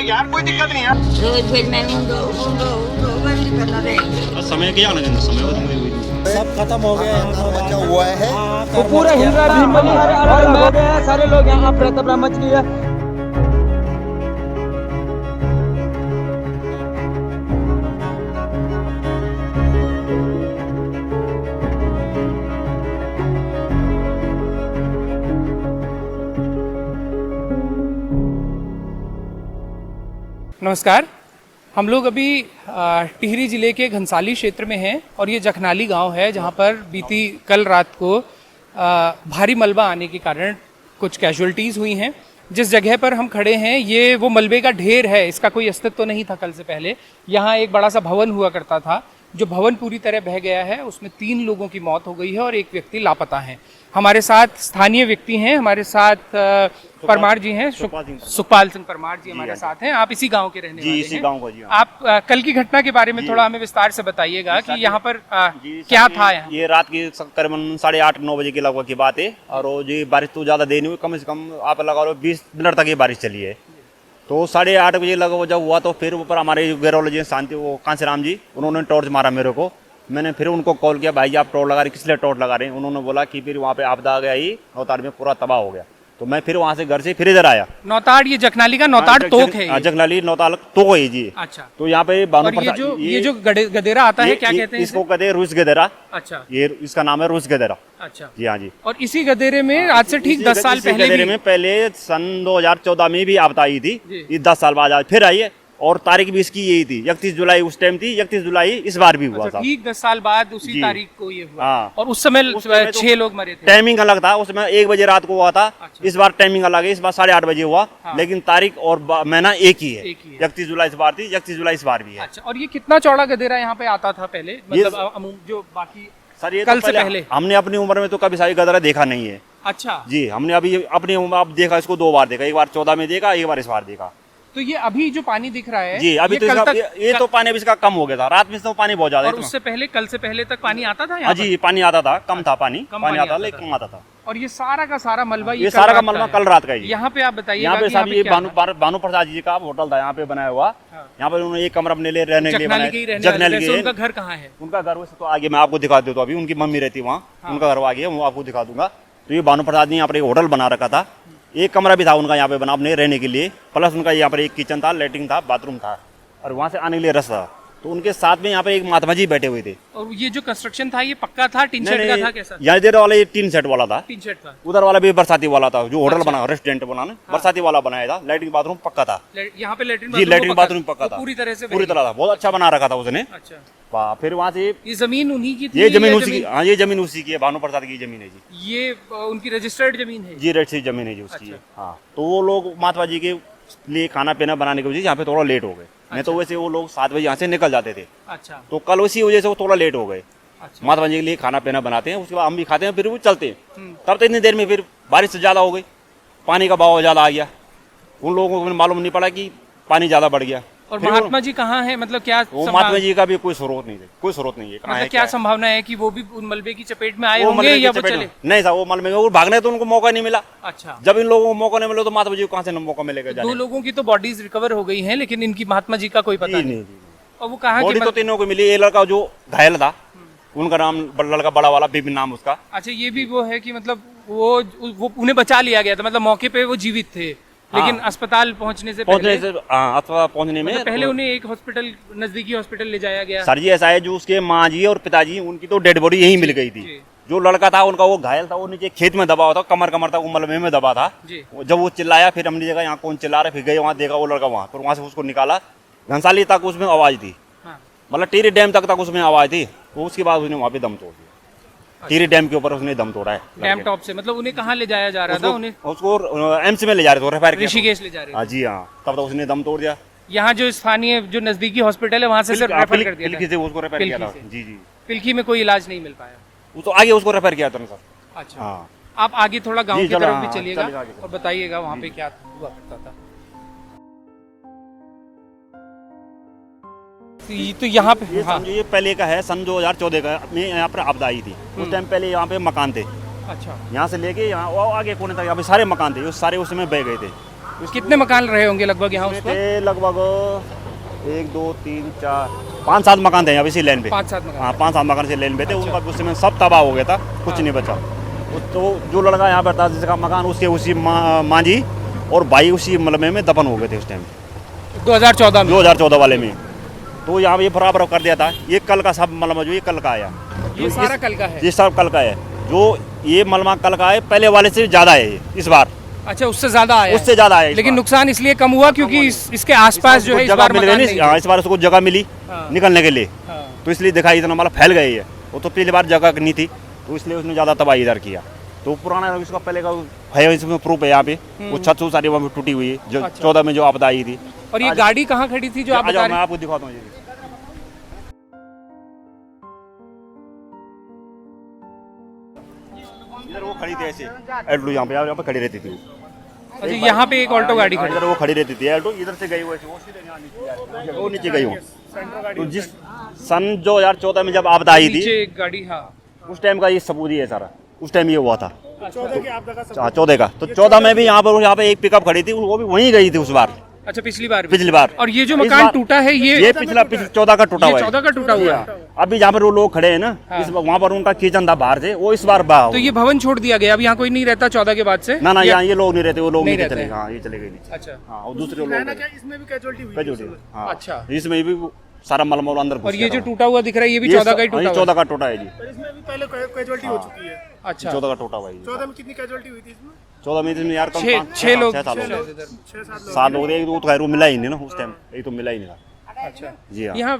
यार कोई दिक्कत नहीं है। समय क्या लगेगा समय सब खत्म हो गया बचा हुआ है तो पूरे हिंगा सारे लोग यहाँ अफरा तफरा मच गई है। नमस्कार। हम लोग अभी टिहरी ज़िले के घनसाली क्षेत्र में हैं और ये जखनाली गांव है जहां पर बीती कल रात को भारी मलबा आने के कारण कुछ कैजुअल्टीज़ हुई हैं। जिस जगह पर हम खड़े हैं ये वो मलबे का ढेर है, इसका कोई अस्तित्व तो नहीं था कल से पहले। यहाँ एक बड़ा सा भवन हुआ करता था, जो भवन पूरी तरह बह गया है, उसमें 3 लोगों की मौत हो गई है और एक व्यक्ति लापता है। हमारे साथ स्थानीय व्यक्ति हैं, हमारे साथ परमार जी हैं, सुखपाल सिंह परमार जी हमारे साथ हैं। आप इसी गांव के रहने वाले इसी हैं। गांव का जी। आप कल की घटना के बारे में थोड़ा हमें विस्तार से बताइएगा कि यहाँ पर क्या था। यहाँ ये रात की तकरीबन 8:30-9 बजे के लगभग की बात है और ये बारिश तो ज़्यादा देर नहीं हुई, कम से कम आप लगा लो 20 मिनट तक ये बारिश चली है। तो 8:30 बजे लगभग जब हुआ तो फिर ऊपर हमारे गैरोलॉजी शांति वो कांसीराम जी, उन्होंने टॉर्च मारा मेरे को। मैंने फिर उनको कॉल किया, भाई आप टॉर्च लगा रहे, किस लिए टॉर्च लगा रहे हैं? उन्होंने बोला कि फिर वहाँ पे आपदा आ गया ही, नौताड़ में पूरा तबाह हो गया। तो मैं फिर वहाँ से घर से फिर इधर आया। नौताड़, ये जखनाली का नौताड़ तोक है। जखनाली नौताड़ तोक है जी। अच्छा। तो यहाँ पे ये जो गदेरा आता है, क्या कहते हैं इसको? कहते हैं रूस गदेरा। अच्छा। ये इसका नाम है रूस गदेरा। अच्छा जी हाँ जी। और इसी गदेरे में आज से ठीक 10 साल पहले गदेरे में पहले सन 2014 में भी आपदा आई थी। ये 10 साल बाद आज फिर आई है और तारीख भी इसकी यही थी, 31 जुलाई उस टाइम थी, 31 जुलाई इस बार भी हुआ था। ठीक 10 साल बाद उसी तारीख को ये हुआ। हाँ। और उस समय 6 लोग मरे थे। टाइमिंग अलग था, उसमें 1 बजे रात को हुआ था। अच्छा। इस बार टाइमिंग अलग है, इस बार 8:30 बजे हुआ। हाँ। लेकिन तारीख और महीना एक ही है। 31 जुलाई इस बार थी, 31 जुलाई इस बार भी है। अच्छा। और ये कितना चौड़ा गदेरा यहाँ पे आता था पहले, मतलब जो बाकी सर ये कल तो से पहले हमने अपनी उम्र में तो कभी सारी गदरा देखा नहीं है। अच्छा जी, हमने अभी अपनी उम्र अब देखा, इसको 2 बार देखा, एक बार 14 में देखा, एक बार इस बार देखा। तो ये अभी जो पानी दिख रहा है जी, अभी तो ये तो पानी अभी इसका कम हो गया था, रात में तो पानी बहुत ज्यादा। और उससे पहले कल से पहले तक पानी आता था यहाँ? जी, पानी आता था, कम था पानी आता लेकिन कम आता था। और ये सारा का सारा मलबा ये सारा का मलबा कल रात का ही। यहाँ पे आप बताइए। यहाँ पे साहब ये भानु प्रसाद जी का होटल था यहाँ पे बनाया हुआ। यहाँ पे उन्होंने एक कमरा अपने लिए रहने के लिए बनाया। जखनाली के। उनका घर कहाँ है? उनका घर वैसे तो आगे मैं आपको दिखा देता हूँ, अभी उनकी मम्मी रहती है वहाँ, उनका घर आगे वो आपको दिखा दूंगा। तो ये भानु प्रसाद ने यहाँ पर एक होटल बना रखा था, एक कमरा भी था उनका यहाँ पे बना अपने रहने के लिए, प्लस उनका यहाँ पर एक किचन था, लेटरिन था, बाथरूम था और वहाँ से आने के लिए रास्ता। तो उनके साथ में यहाँ पे एक महात्मा जी बैठे हुए थे। और ये जो कंस्ट्रक्शन था ये पक्का था, टीन शेड का था कैसा? यहाँ इधर वाला ये टीन शेड वाला था, टीन शेड था। उधर वाला भी बरसाती वाला था, जो होटल बना रेस्टोरेंट बना बरसाती वाला बनाया था। लैट्रिन बाथरूम पक्का था यहाँ पे, लैट्रिन बाथरूम पक्का था, पूरी तरह से था, बहुत अच्छा बना रखा था उसने। अच्छा। फिर वहाँ से ये जमीन उन्हीं की थी? ये जमीन उसी की। हाँ, ये जमीन उसी की है, भानु प्रसाद की जमीन है जी। ये उनकी रजिस्टर्ड जमीन है जी, रजिस्टर्ड जमीन है जी उसकी। हाँ, तो वो लोग महात्मा जी के लिए खाना पीना बनाने की वजह से यहाँ पे थोड़ा लेट हो गए। नहीं तो वैसे वो लोग 7 बजे यहाँ से निकल जाते थे। अच्छा। तो कल उसी वजह से वो थोड़ा लेट हो गए। अच्छा। महात्मा जी के लिए खाना पीना बनाते हैं, उसके बाद हम भी खाते हैं, फिर वो चलते हैं। तब तो इतनी देर में फिर बारिश ज्यादा हो गई, पानी का बहाव ज्यादा आ गया, उन लोगों को मालूम नहीं पड़ा कि पानी ज्यादा बढ़ गया। और महात्मा जी कहाँ है, मतलब क्या? महात्मा जी का भी कोई स्रोत नहीं है, कोई स्रोत नहीं है। मतलब क्या संभावना है कि वो भी मलबे की चपेट में आए होंगे या वो चले? नहीं था, वो मलबे में भागने तो उनको मौका नहीं मिला। अच्छा। जब इन लोगों को मौका नहीं मिला तो महात्मा जी को कहाँ से मौका मिलेगा? 2 लोगों की तो बॉडीज रिकवर हो गई हैं, लेकिन इनकी महात्मा जी का कोई पता नहीं। और वो कहाँ? बॉडी तो 3 को मिली। ये लड़का जो घायल था उनका नाम लड़का बड़ा वाला बिपिन नाम उसका। अच्छा। ये भी वो है कि मतलब वो उन्हें बचा लिया गया था, मतलब मौके पे वो जीवित थे, लेकिन अस्पताल पहुंचने से पहले में पहले उन्हें एक हॉस्पिटल, नजदीकी हॉस्पिटल ले जाया गया। सर जी ऐसा है, जो उसके माँ जी और पिताजी उनकी तो डेड बॉडी यहीं मिल गई थी। जो लड़का था उनका वो घायल था, वो नीचे खेत में दबा हुआ था, कमर तक वो मलबे में दबा था। जब वो चिल्लाया, फिर हमने देखा यहाँ कौन चिल्ला रहा, फिर गए वहाँ देखा वो लड़का वहाँ, फिर वहाँ से उसको निकाला। घनसाली तक उसमें आवाज थी, मतलब टिहरी डैम तक उसमें आवाज थी। तो उसके बाद उसने वहाँ पे दम तोड़ दिया, टिहरी डैम के ऊपर उसने दम तोड़ा है। डैम टॉप से मतलब उन्हें कहाँ ले जाया जा रहा था? उन्हें उसको एम्स में ले जा रहे थे, रेफर ऋषिकेश ले जा रहे थे। जी हाँ, तब तक उसने दम तोड़ दिया। यहाँ जो स्थानीय जो नजदीकी हॉस्पिटल है वहाँ से रेफर कर दिया पिल्की से उसको रेफर किया था। जी जी। पिल्की में कोई इलाज नहीं मिल पाया, वो तो आगे उसको रेफर किया था सर। अच्छा। हाँ। आप आगे थोड़ा गाँव की तरफ भी चलिएगा और बताइएगा वहाँ पे क्या हुआ करता था। तो यहाँ पे ये पहले का है, सन 2014 का में यहाँ पर आपदा आई थी। उस टाइम पहले यहाँ पे मकान थे, अच्छा, यहाँ से लेके यहाँ वो आगे कोने तक यहाँ पे सारे मकान थे, वो सारे उसमें बह गए थे। कितने मकान रहे होंगे लगभग यहाँ उस उसमें पर? थे लगभग 1 2 3 4 5 7 मकान थे यहाँ पे इसी लाइन पे। 5-7 मकान। हाँ 5 7 मकान से लाइन पे थे, उनका उसमें सब तबाह हो गया था, कुछ नहीं बचा। तो जो लड़का यहाँ पर था जिसका मकान, उसके उसी मांझी और भाई उसी मलबे में दफन हो गए थे उस टाइम 2014 में। 2014 वाले में। तो यहाँ पे ये बराबर कर दिया था। ये कल का सब मलबा जो ये कल का आया, ये सारा कल का है? ये सब कल का है। जो ये मलबा कल का है, पहले वाले से ज़्यादा है ये इस बार। अच्छा, उससे ज्यादा आया उससे ज़्यादा है इस लेकिन बार। नुकसान इसलिए कम हुआ क्योंकि इसके आसपास जो है इस जगह बार मिल मकान गई नहीं नहीं। हाँ, थे। इस बार उसको जगह मिली हाँ। निकलने के लिए, हाँ। तो इसलिए दिखाई इतना मतलब फैल गई है। वो तो पिछली बार जगह नहीं थी, तो इसलिए उसने ज़्यादा तबाही इधर किया। तो पुराना इसका पहले का है, इसमें प्रूफ है यहाँ पे। वो छत सारी वहाँ पे टूटी हुई है, जो 14 में जो आपदा आई थी। और ये गाड़ी कहाँ खड़ी थी जो आप आ बता जाओ, रहे मैं हैं? आपको दिखाता हूँ। इधर वो खड़ी थी ऐसे, एल्टो यहाँ पे खड़ी रहती थी वो। अच्छा, यहाँ पे एक ऑल्टो गाड़ी खड़ी। इधर वो खड़ी रहती थी एल्टो, इधर से गई वो ऐसे, वो सीधे यहाँ नीचे जा रही है, वो नीचे गई वो। तो जिस सन 2014 में जब आपदा आई थी, नीचे एक गाड़ी, हाँ। उस टाइम का ये सबूत ही है सारा। उस टाइम ये हुआ था 14 का। तो 14 में भी यहाँ पे एक पिकअप खड़ी थी, वो भी वहीं गई थी उस बार, अच्छा, पिछली बार भी? पिछली बार। और ये जो इस मकान बार- टूटा है ये पिछला 14 का टूटा ये हुआ है। 14 का टूटा हुआ है। अभी जहाँ पर वो लोग खड़े हैं ना, इस वहाँ पर उनका किचन था बाहर से, वो इस बार बहा तो ये भवन छोड़ दिया गया, अब यहाँ कोई नहीं रहता 14 के बाद से? ना या- यहाँ ये लोग नहीं रहते, वो लोग नहीं नीचे रहते चले हैं। गए। हाँ, ये चले गए नीचे। अच्छा, हाँ, और दूसरे लोग इसमें भी कैजुअलिटी हुई कैजुअलिटी। हाँ, अच्छा। इसमें भी सारा मलमल अंदर घुस और ये गया जो था। टूटा हुआ दिख रहा है ये भी ये 14 का ही टूटा हुआ 14 का टूटा है जी। पर इसमें भी पहले कैजुअलिटी हो चुकी है। है? अच्छा, 14 का टूटा हुआ है जी। 14 में कितनी कैजुअलिटी हुई थी इसमें? 14 में इसमें यार कम 6 लोग 6 साल हो गए। 6-7 लोग। 7 लोग थे, एक तो खैर वो मिला ही नहीं ना उस टाइम, एक तो मिला ही नहीं था। अच्छा। जी हाँ। यहाँ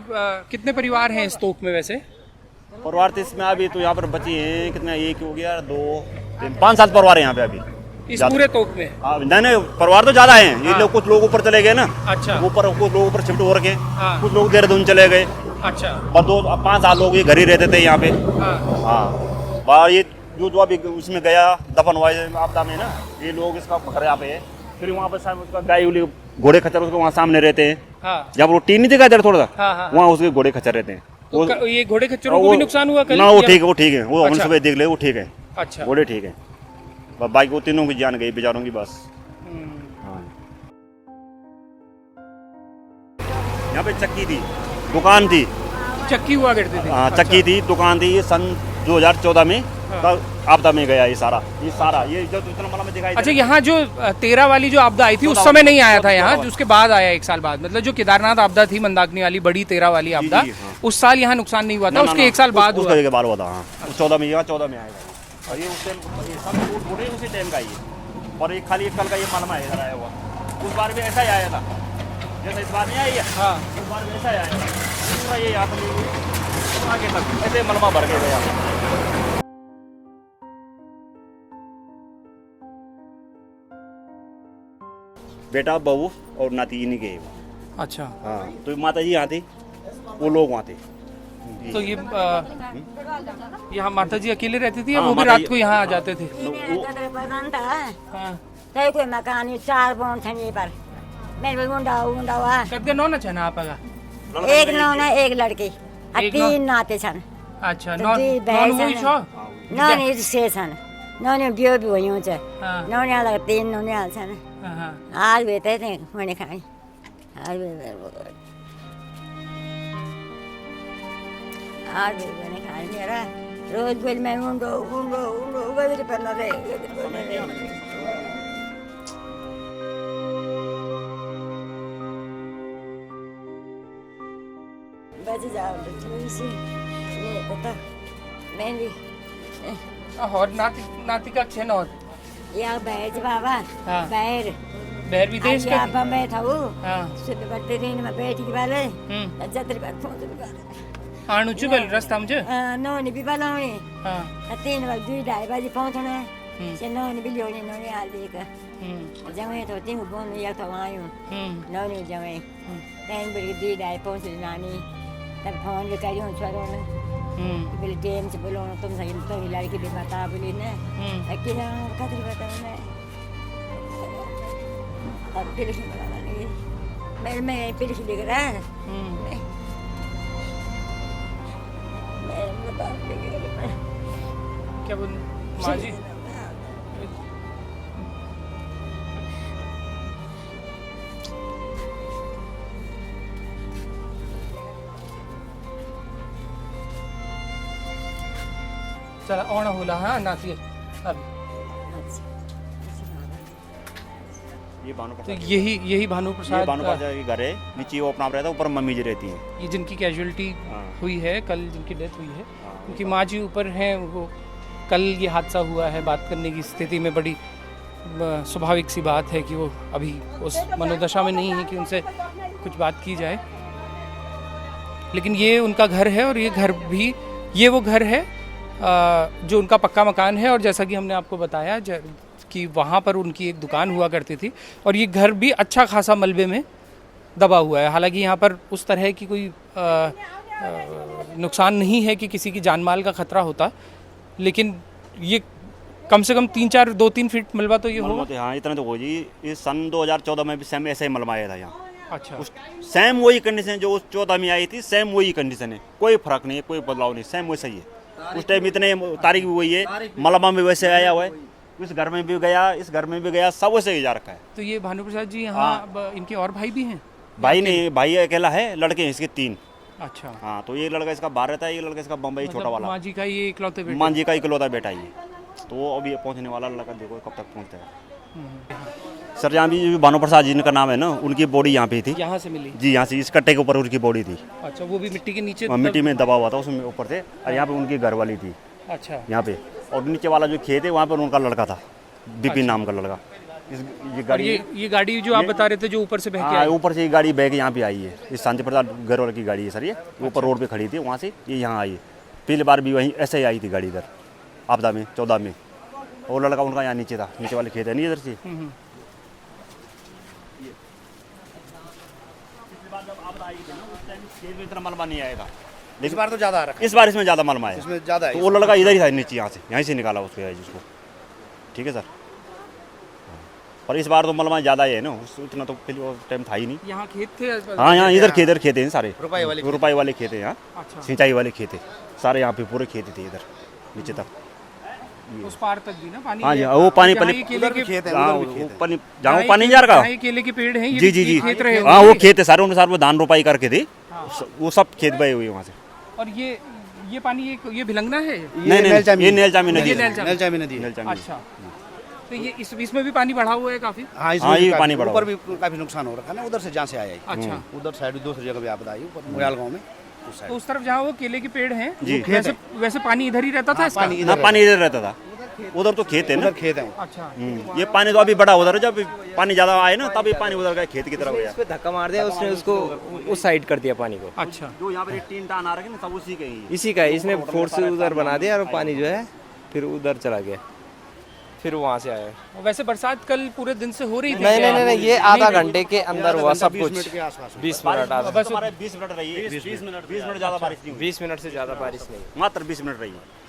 कितने परिवार हैं इस तोप में वैसे? परिवार तो इसमें अभी तो यहाँ पर बची हैं कितना, एक हो गया 2 3 5 7 परिवार है यहाँ पे अभी। इस ज्यादा- पूरे तोप में? हाँ, नहीं परिवार तो ज्यादा हैं। ये लोग कुछ लोग ऊपर चले गए ना, अच्छा, ऊपर कुछ लोग ऊपर शिफ्ट हो रखे, हाँ। कुछ लोग देहरादून चले गए, अच्छा, और 5 साल लोग ये घर ही रहते थे यहाँ पे। हाँ। हाँ, बाहर ये जो अभी उसमें गया दफन हुआ है आपदा में ना, ये लोग इसका घर यहाँ पे है। फिर वहाँ पर सामने उसका गाय उली घोड़े खच्चर उसके वहाँ सामने रहते हैं। हाँ। जब वो टीन नहीं दिखा इधर थोड़ा सा, हाँ, हाँ। वहाँ उसके घोड़े खच्चर रहते हैं। तो ये घोड़े खच्चरों को भी नुकसान हुआ कल? ना, वो या- ठीक है, वो ठीक है, वो हम अच्छा। सुबह देख ले, वो ठीक है, अच्छा। घोड़े ठीक है। बस बाकी वो तीनों की जान गई बेचारों की बस। हम्म। हाँ। यहाँ पे चक्की थी, दुकान थी। चक्की हुआ करती थी? हाँ, अच्छा। चक्की थी, दुकान थी। ये सन 2014 में तब आपदा में गया ये सारा ये जो इतना मतलब में दिखाई दे अच्छा, रहा है। यहाँ जो 13 वाली जो आपदा आई थी उस समय नहीं आया था यहाँ, उसके बाद आया 1 साल बाद? मतलब जो केदारनाथ आपदा थी मंदाकिनी वाली बड़ी 13 वाली आपदा, जी, हाँ। उस साल यहाँ नुकसान नहीं हुआ था, ना, उसके ना, 1 साल बाद उसका हुआ? एक बार हुआ था। हाँ, 14 में यहाँ 14 में आएगा। और ये उस टाइम ये सब घोड़े उसी टाइम का ही है। और एक खाली एक कल का ये मालूम है इधर आया हुआ। उस बार भी ऐसा ही आया था, जैसे इस बार नहीं आई है। हाँ। इस बार भी ऐसा ही आया था। पूरा ये यहाँ पर आगे तक ऐसे मलमा भर के गया। बेटा बहू और नाती इन्हीं के हैं वो। अच्छा, हाँ, तो माता जी यहाँ थी, वो लोग वहाँ थे। तो ये यहाँ माता जी अकेले रहती थी या हाँ, वो भी माता रात जी- को यहाँ आ जाते थे? हाँ। कोई मकान ये 4 बोन थे ये पर मेरे गुंडा हुआ कद नौ न छन आपका? एक नौना एक लड़की और एक 3 नाते छन अच्छा, तो नॉन जी, नॉन बहन वही छन। छो? नौनी से छन नौनी बियो भी हुई छ हाँ। नौनी अलग 3 नौनी हाल छन हाँ, हाँ। आज बेते थे होने खाई आज बने खाई मेरा रोज बोल मैं उंडो उंडो उंडो गदरी पर न रे बच जाओ तो थोड़ी सी ये पता मैं भी और नातिका छे और यहाँ बैठ बाबा हाँ। बैर बहर विदेश यहाँ का? पर बैठा हूँ हाँ। सुबह बड़े दिन में बैठ के वाले हम्म। जतरी बार फोन आणु छु बेल रस्ता मुझे? नौनी भी बनाउने हाँ। 3 बजे 2-2:30 बजे पाउँछन् हम्म। से नौनी भी ल्याउने नौनी हालिदिएका हम्म, जमाई त तिमी बोल्नु या त आयो हम्म, नौनी जमाई त्यहाँदेखि बेलुकी 2:30 पाउँछ नानी तब फोन भी करियो छोरो ने हम्म, बोले टेम से बोलाउनु तुमसँग तो लड़की भी बता बोली ने हम्म। किन कति बताउने अब पिलिसी बोलाउनु नि मैं पिलिसी लिएर हम्म। क्या बोल माँ जी चला ओण होला हाँ नाती अभी ये भानु तो प्रसाद यही भानु ये प्रसाद भानु प्रसाद के घर है, नीचे वो अपना रहता है, ऊपर मम्मी जी रहती है। ये जिनकी कैजुअलिटी हाँ। हुई है कल, जिनकी डेथ हुई है, उनकी माँ जी ऊपर हैं। वो कल ये हादसा हुआ है, बात करने की स्थिति में बड़ी स्वाभाविक सी बात है कि वो अभी उस मनोदशा में नहीं है कि उनसे कुछ बात की जाए। लेकिन ये उनका घर है और ये वो घर है जो उनका पक्का मकान है। और जैसा कि हमने आपको बताया कि वहाँ पर उनकी एक दुकान हुआ करती थी और ये घर भी अच्छा खासा मलबे में दबा हुआ है। हालांकि यहाँ पर उस तरह की कोई नुकसान नहीं है कि किसी की जान माल का खतरा होता, लेकिन ये कम से कम 2-3 फीट मलबा तो ये होगा। तो हाँ, इतना तो हो जी। इस सन 2014 में भी सेम ऐसे ही मलबा आया था यहाँ। अच्छा, उस सेम वही कंडीशन जो उस 14 में आई थी, सेम वही कंडीशन है, कोई फर्क नहीं है, कोई बदलाव नहीं, सेम वैसा ही है। उस टाइम इतने तारीख भी वही है, मलबा में वैसे आया हुआ है, इस घर में भी गया, इस घर में भी गया, सब वैसे ही जा रखा है। तो ये भानु प्रसाद जी यहाँ इनके और भाई भी हैं? भाई नहीं, भाई अकेला है, लड़के हैं इसके 3। अच्छा, हाँ, तो ये लड़का इसका बाहर रहता है, ये लड़का इसका बम्बई छोटा वाला, माँ जी का ये इकलौते बेटे? माँ जी का इकलौता बेटा ही है। तो वो अभी पहुँचने वाला, लड़का देखो कब तक पहुँचता है। सर यहाँ भी भानु प्रसाद जी का नाम है ना, उनकी बॉडी यहाँ पे थी। यहाँ से मिली जी, यहाँ से इस कट्टे के ऊपर उनकी बॉडी थी। अच्छा, वो भी मिट्टी के नीचे? मिट्टी में दबा हुआ था, उसमें ऊपर से। और यहाँ पे उनकी घरवाली थी। अच्छा, यहाँ पे। और नीचे वाला जो खेत है वहाँ पर उनका लड़का था, बिपिन नाम का लड़का। ये गाड़ी, ये गाड़ी जो आप बता रहे थे जो ऊपर से बह के आई? ऊपर से ये गाड़ी बह के यहाँ पे आई है। इस शांति प्रसाद घरवाले की गाड़ी है सर, ये ऊपर रोड पे खड़ी थी, वहाँ से ये यहाँ आई है। पिछली बार भी वहीं ऐसे ही आई थी गाड़ी इधर, आपदा में 14 में। और लड़का उनका यहाँ नीचे था, नीचे वाले खेत है नहीं इधर से। इतना मलबा नहीं आया था, इस बार तो ज़्यादा आ रखा है। इस बार इसमें ज़्यादा मलबा है। इसमें ज़्यादा है। तो वो लड़का इधर ही था नीचे, यहाँ से, यहीं से निकाला उसको, जिसको। ठीक है सर। और इस बार तो मलबा ज़्यादा ही है ना, उतना तो टाइम था ही नहीं। यहाँ खेत थे? हाँ, यहाँ इधर खेत हैं सारे, रुपए वाले खेत हैं यहाँ। अच्छा, सिंचाई वाले खेत है सारे, यहाँ पे पूरे खेत थे इधर नीचे तक। उस पार तक भी ना पानी? हाँ जी, वो पानी जहाँ पली, ये केले के खेत है, हाँ, उधर भी खेत है। पानी, जहाँ वो पानी नहीं जा रहा। ये केले के पेड़ हैं, ये जी जी जी, खेत रहे हाँ, वो खेत है सारे, उनके साथ वो धान रोपाई करके थे, वो सब खेत बहे हुए वहाँ से। और ये पानी ये भिलंगना है? नहीं, ये नेलचामी नदी है। नेलचामी नदी है। नेलचामी। अच्छा, तो ये इसमें भी पानी बढ़ा हुआ है काफी? हाँ, हाँ, इसमें ये भी पानी बढ़ा ऊपर भी काफी नुकसान हो रखा है ना, उधर से जहाँ से आया है। अच्छा, उधर साइड दूसरी जगह भी आपदा आई, ऊपर मोयाल गाँव में उस साइड। तो उस तरफ जहाँ वो केले के पेड़ हैं, जी। वैसे पानी इधर ही रहता था इसका? हाँ, पानी इधर रहता था, उधर तो खेत है ना। उधर खेत है। अच्छा, ये पानी तो अभी बड़ा उधर है, जब पानी ज्यादा आए ना तभी पानी उधर गया, खेत की तरफ गया। इस पे धक्का मार दिया उसने, उसको उस साइड कर दिया पानी को। अच्छा, जो यहाँ पे 3 टान आ रखे ना, सब उसी के ही है। इसी का है, इसने फोर्स से उधर बना दिया और पानी जो है फिर उधर चला गया, फिर वहाँ से आया। वैसे बरसात कल पूरे दिन से हो रही थी? नहीं, ये आधा घंटे के अंदर हुआ सब कुछ। 20 मिनट के आसपास। 20 मिनट आधा, बस हमारे 20 मिनट रही है, 20 मिनट ज्यादा बारिश नहीं हुई, 20 मिनट से ज़्यादा बारिश नहीं। मात्र 20 मिनट रही है।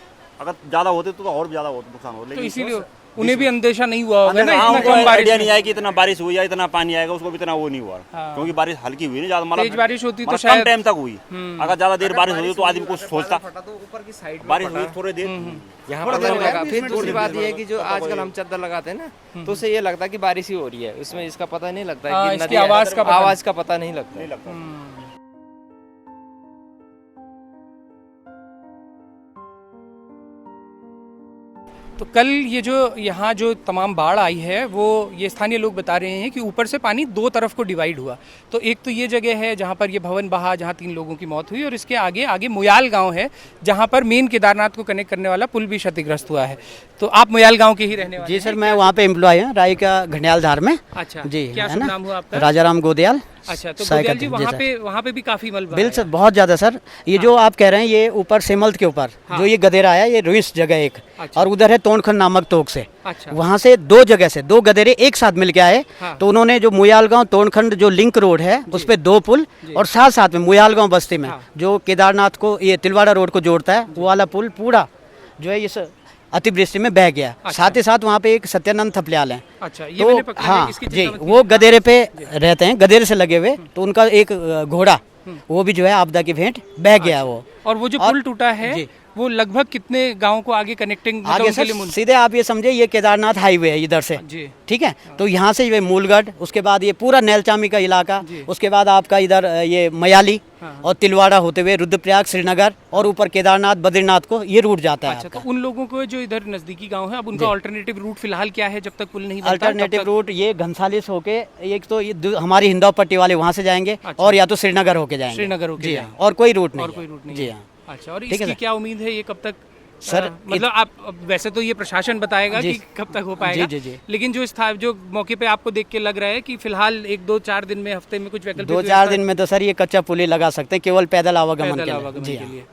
अगर ज्यादा होते तो और ज्यादा नुकसान हो। तो इसीलिए उन्हें भी अंदेशा नहीं हुआ होगा ना, हाँ, इतना उनको कम बारिश आइडिया में। नहीं आया कि इतना बारिश हुई या इतना पानी आएगा, उसको भी इतना वो नहीं हुआ। हाँ। क्योंकि बारिश हल्की हुई ना, ज्यादा मतलब तेज बारिश होती तो कम शायद टाइम तक हुई। अगर ज्यादा देर बारिश होती तो आदमी कुछ सोचता। तो ऊपर की साइड बारिश हुई थोड़ी देर, यहाँ पर नहीं लगा। फिर दूसरी बात ये है कि जो आजकल हम चादर लगाते हैं ना, तो उससे ये लगता है कि बारिश ही हो रही है, उसमें इसका पता नहीं लगता है कि इसकी नदी है। आवाज का पता नहीं लगता। तो कल ये जो यहाँ जो तमाम बाढ़ आई है, वो ये स्थानीय लोग बता रहे हैं कि ऊपर से पानी 2 तरफ को डिवाइड हुआ। तो एक तो ये जगह है जहाँ पर ये भवन बहा, जहाँ 3 लोगों की मौत हुई, और इसके आगे मोयाल गांव है जहाँ पर मेन केदारनाथ को कनेक्ट करने वाला पुल भी क्षतिग्रस्त हुआ है। तो आप मोयाल गांव के ही रहने वाले? जी सर, मैं वहाँ पे एम्प्लॉय हूँ, राई का घंडियाल धार में। अच्छा जी, क्या है ना? नाम हुआ आपका? राजाराम गोदयाल। अच्छा, तो साइकिल गोदयाल जी जी, वहाँ पे भी काफी मलबा बिल है। सर बहुत ज्यादा सर। ये जो आप कह रहे हैं, ये ऊपर सेमल्त के ऊपर जो ये गदेरा है, ये रुइस जगह एक, अच्छा। और उधर है तोनखंड नामक तोक से। अच्छा, वहाँ से 2 जगह से 2 गदेरे एक साथ मिल के आए। हाँ। तो उन्होंने जो मुयालगांव तोनखंड जो लिंक रोड है, उस पे 2 पुल, और साथ साथ में मुयालगांव बस्ती में हाँ। जो केदारनाथ को, ये तिलवाड़ा रोड को जोड़ता है, वो वाला पुल पूरा जो है इस अतिवृष्टि में बह गया। अच्छा। साथ ही साथ वहाँ पे एक सत्यानंद थपलियाल है। अच्छा, ये तो मैंने पकड़ा है, हाँ इसकी जी, चिंता मत वो गदेरे पे रहते हैं, गदेरे से लगे हुए। तो उनका एक घोड़ा, वो भी जो है आपदा की भेंट बह गया वो। और वो जो पुल टूटा है, वो लगभग कितने गाँव को आगे कनेक्टिंग आगे सर सीधे आप ये समझे ये केदारनाथ हाईवे है इधर से जी। ठीक है, तो यहाँ से ये मूलगढ़, उसके बाद ये पूरा नैलचामी का इलाका, उसके बाद आपका इधर ये मयाली और तिलवाड़ा होते हुए रुद्रप्रयाग, श्रीनगर और ऊपर केदारनाथ, बद्रीनाथ को ये रूट जाता है। अच्छा, तो उन लोगों को जो इधर नजदीकी गांव है, अब उनका अल्टरनेटिव रूट फिलहाल क्या है जब तक पुल नहीं बनता? अल्टरनेटिव रूट ये घनसाली से होके एक तो ये हमारी हिंदौ पट्टी वाले वहाँ से जाएंगे और या तो श्रीनगर होके जाएंगे। श्रीनगर होके जी हाँ, और कोई रूट नहीं। और कोई रूट नहीं जी है। हाँ। अच्छा, और ठीक है इसकी सर। क्या उम्मीद है, ये कब तक सर मतलब आप वैसे तो ये प्रशासन बताएगा जी। कि कब तक हो पाएगा, जी, जी, जी। लेकिन जो मौके पे आपको देख के लग रहा है कि फिलहाल 1-2-4 दिन में, हफ्ते में कुछ वैकल्पिक 2-4 दिन में तो सर ये कच्चा पुल ही लगा सकते हैं केवल पैदल आवागमन के लिए। जी के हाँ। लिए।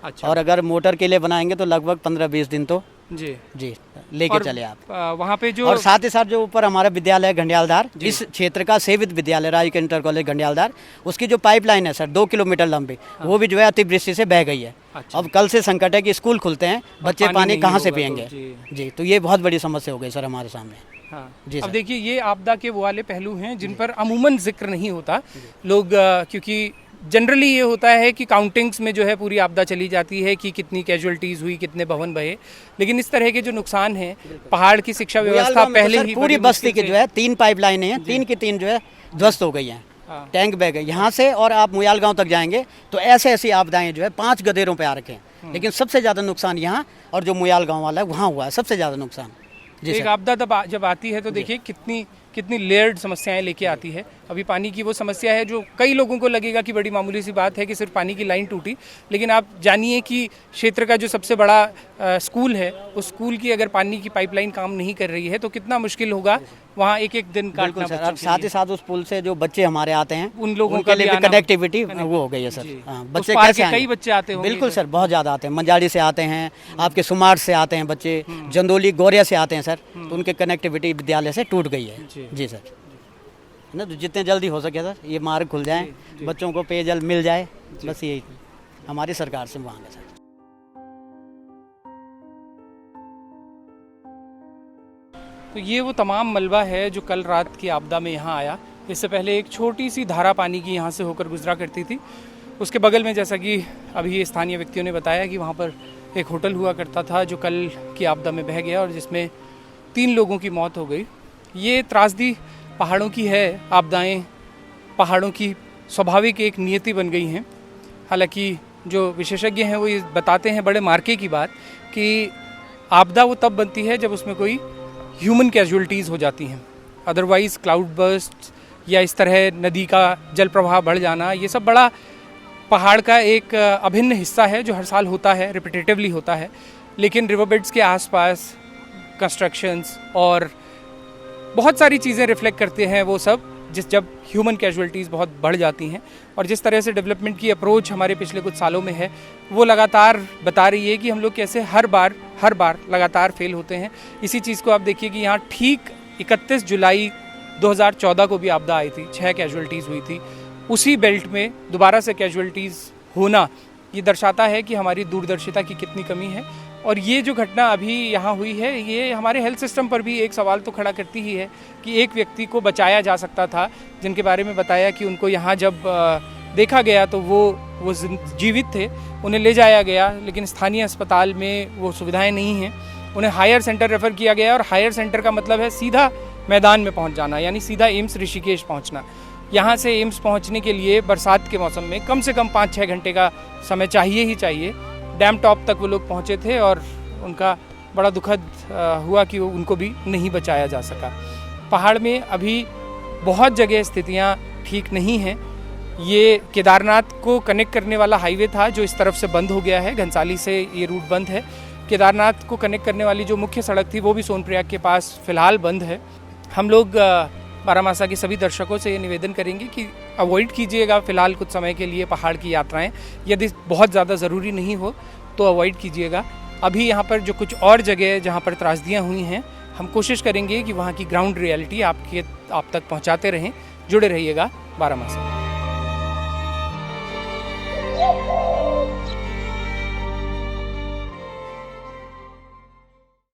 अच्छा, और अगर मोटर के लिए बनाएंगे तो लगभग 15-20 दिन तो जी जी लेके और, चले आप। वहाँ पे जो और साथ ही साथ जो ऊपर हमारा विद्यालय है घंडियालधार, इस क्षेत्र का सेवित विद्यालय राजकीय इंटर कॉलेज घंडियालधार, उसकी जो पाइपलाइन है सर 2 किलोमीटर लंबी, वो भी जो है अतिवृष्टि से बह गई है। अच्छा। अब कल से संकट है कि स्कूल खुलते हैं, बच्चे पानी पानी नहीं कहाँ से होगा तो पियेंगे। जी, तो ये बहुत बड़ी समस्या हो गई सर हमारे सामने। हाँ। जी अब सर। देखिए, ये आपदा के वो वाले पहलू हैं जिन पर अमूमन जिक्र नहीं होता। लोग क्योंकि जनरली ये होता है कि काउंटिंग्स में जो है पूरी आपदा चली जाती है कि कितनी कैजुअल्टीज हुई, कितने भवन बहे, लेकिन इस तरह के जो नुकसान हैं, पहाड़ की शिक्षा व्यवस्था पहले ही पूरी बड़ी बस्ती मुश्किल की से- जो है 3 पाइपलाइनें हैं, 3 की 3 जो है ध्वस्त हो गई हैं। हाँ। टैंक बह गए यहाँ से, और आप मुयाल गांव तक जाएंगे तो ऐसे ऐसी आपदाएं जो है 5 गदेरों पे आ रखे हैं, लेकिन सबसे ज़्यादा नुकसान यहाँ और जो मुयाल गांव वाला है वहाँ हुआ है सबसे ज़्यादा नुकसान। जी एक सर। आपदा जब आती है तो देखिए कितनी लेयर्ड समस्याएं लेके आती है। अभी पानी की वो समस्या है जो कई लोगों को लगेगा कि बड़ी मामूली सी बात है कि सिर्फ पानी की लाइन टूटी, लेकिन आप जानिए कि क्षेत्र का जो सबसे बड़ा स्कूल है, उस स्कूल की अगर पानी की पाइपलाइन काम नहीं कर रही है तो कितना मुश्किल होगा वहाँ एक दिन काटना बिल्कुल सर। बच्चों और के साथ लिए। ही साथ उस पुल से जो बच्चे हमारे आते हैं उन लोगों उनके का लिए भी भी आना- कनेक्टिविटी वो हो गई है सर। जी। हाँ, उस बच्चे पार कैसे के कई आएंगे? बच्चे आते होंगे बिल्कुल इधर। सर, बहुत ज़्यादा आते हैं। मंजाड़ी से आते हैं, आपके सुमार से आते हैं बच्चे, जंदोली गौरिया से आते हैं सर, तो उनके कनेक्टिविटी विद्यालय से टूट गई है। जी सर, ना तो जितने जल्दी हो सके सर ये मार्ग खुल जाए, बच्चों को पेयजल मिल जाए, बस यही हमारी सरकार से मांग है सर। तो ये वो तमाम मलबा है जो कल रात की आपदा में यहाँ आया। इससे पहले एक छोटी सी धारा पानी की यहाँ से होकर गुजरा करती थी। उसके बगल में, जैसा कि अभी स्थानीय व्यक्तियों ने बताया, कि वहाँ पर एक होटल हुआ करता था जो कल की आपदा में बह गया और जिसमें 3 लोगों की मौत हो गई। ये त्रासदी पहाड़ों की है। आपदाएं पहाड़ों की स्वाभाविक एक नियति बन गई हैं। हालांकि जो विशेषज्ञ हैं वो ये बताते हैं बड़े मार्के की बात कि आपदा वो तब बनती है जब उसमें कोई ह्यूमन कैजुअल्टीज़ हो जाती हैं। अदरवाइज़ क्लाउड बर्स्ट या इस तरह नदी का जल प्रवाह बढ़ जाना, ये सब बड़ा पहाड़ का एक अभिन्न हिस्सा है जो हर साल होता है, रिपीटेटिवली होता है। लेकिन रिवरबेड्स के आसपास कंस्ट्रक्शंस और बहुत सारी चीज़ें रिफ्लेक्ट करते हैं वो सब, जब ह्यूमन कैजुअल्टीज़ बहुत बढ़ जाती हैं। और जिस तरह से डेवलपमेंट की अप्रोच हमारे पिछले कुछ सालों में है, वो लगातार बता रही है कि हम लोग कैसे हर बार लगातार फेल होते हैं। इसी चीज़ को आप देखिए कि यहाँ ठीक 31 जुलाई 2014 को भी आपदा आई थी, 6 कैजुअल्टीज़ हुई थी। उसी बेल्ट में दोबारा से कैजुअल्टीज़ होना ये दर्शाता है कि हमारी दूरदर्शिता की कितनी कमी है। और ये जो घटना अभी यहाँ हुई है, ये हमारे हेल्थ सिस्टम पर भी एक सवाल तो खड़ा करती ही है कि एक व्यक्ति को बचाया जा सकता था, जिनके बारे में बताया कि उनको यहाँ जब देखा गया तो वो जीवित थे, उन्हें ले जाया गया, लेकिन स्थानीय अस्पताल में वो सुविधाएं नहीं हैं। उन्हें हायर सेंटर रेफ़र किया गया, और हायर सेंटर का मतलब है सीधा मैदान में पहुँच जाना, यानी सीधा एम्स ऋषिकेश पहुँचना। यहाँ से एम्स पहुँचने के लिए बरसात के मौसम में कम से कम 5-6 घंटे का समय चाहिए ही चाहिए। डैम टॉप तक वो लोग पहुँचे थे और उनका बड़ा दुखद हुआ कि उनको भी नहीं बचाया जा सका। पहाड़ में अभी बहुत जगह स्थितियाँ ठीक नहीं हैं। ये केदारनाथ को कनेक्ट करने वाला हाईवे था जो इस तरफ से बंद हो गया है, घनसाली से ये रूट बंद है। केदारनाथ को कनेक्ट करने वाली जो मुख्य सड़क थी वो भी सोनप्रयाग के पास फ़िलहाल बंद है। हम लोग बारामासा के सभी दर्शकों से ये निवेदन करेंगे कि अवॉइड कीजिएगा फ़िलहाल कुछ समय के लिए पहाड़ की यात्राएं। यदि बहुत ज़्यादा ज़रूरी नहीं हो तो अवॉइड कीजिएगा। अभी यहाँ पर जो कुछ और जगह जहाँ पर त्रासदियाँ हुई हैं, हम कोशिश करेंगे कि वहाँ की ग्राउंड रियलिटी आप तक पहुँचाते रहें। जुड़े रहिएगा बारामासा।